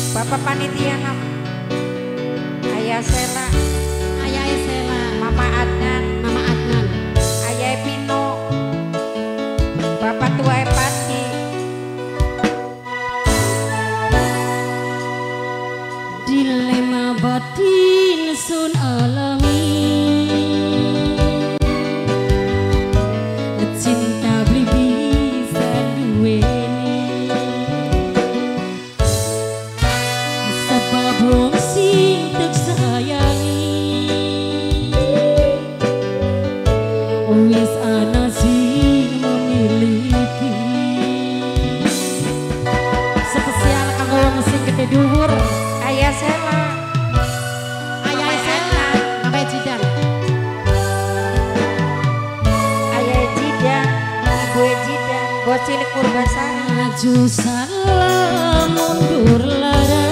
Bapak panitia Ayah Sela, Ayah Sela, Mama Adnan, Mama Adnan, Ayah Pino, Bapak Tua Epati, dilema batin sun alami, cinta beli bisa duweni, sebab wong sing tek sayangi, wis ana sing memiliki. Spesial kanggo wong sing gede dhuwur. Ayah Sela, Ayah Sela, Mama Jidan, Ayah Jidan, Ibu Jidan, Bocilik Purbasari. maju salah mundur lara,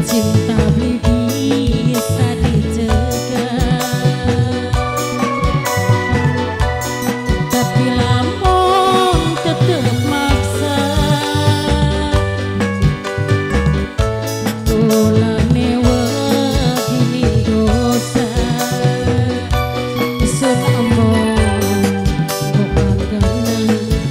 cinta beli bisa dicegah, tapi lamun tetep maksa, tulane wegini dosa, sun omong kok panggangan.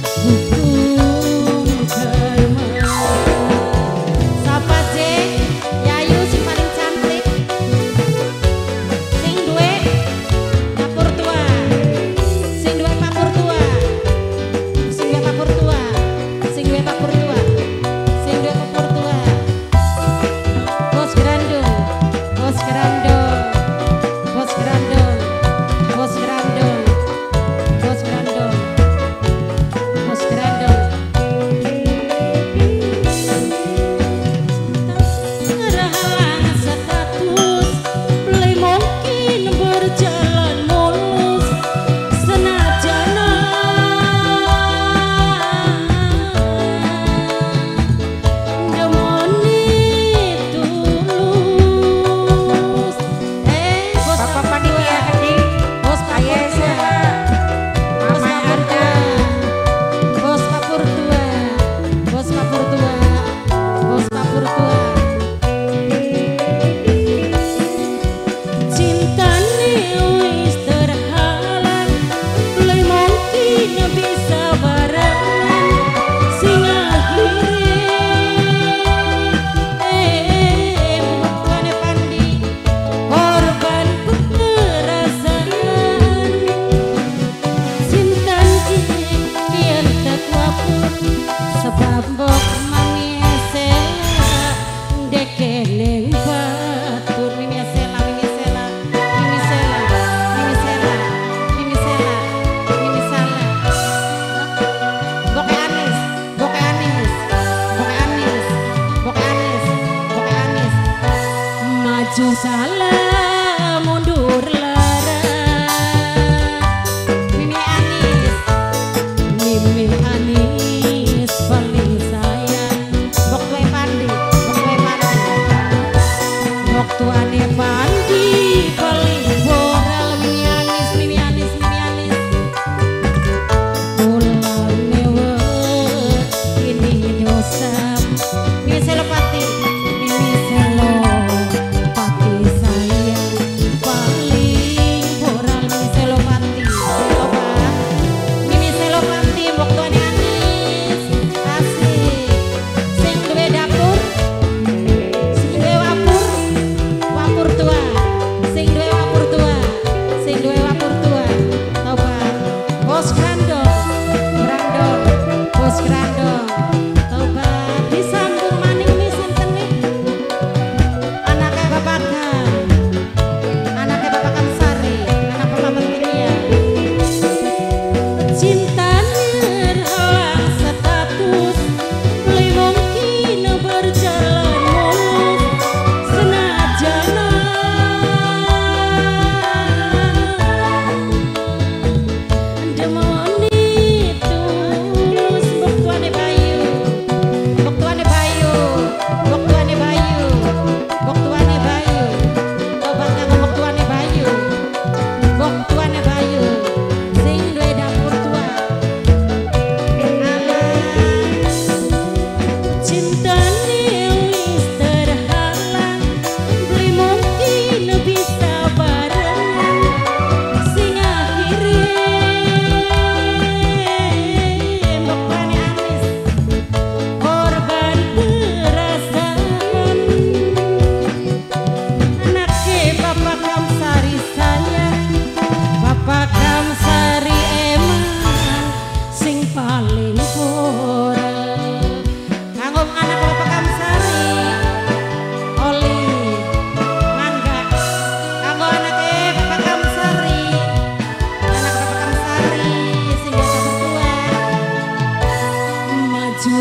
paling porep. Kanggo anak Bapak Kamsari Oli mangga. Kanggo anake Bapak Kamsari, anak Bapak Kamsari sing biasa bertua Maju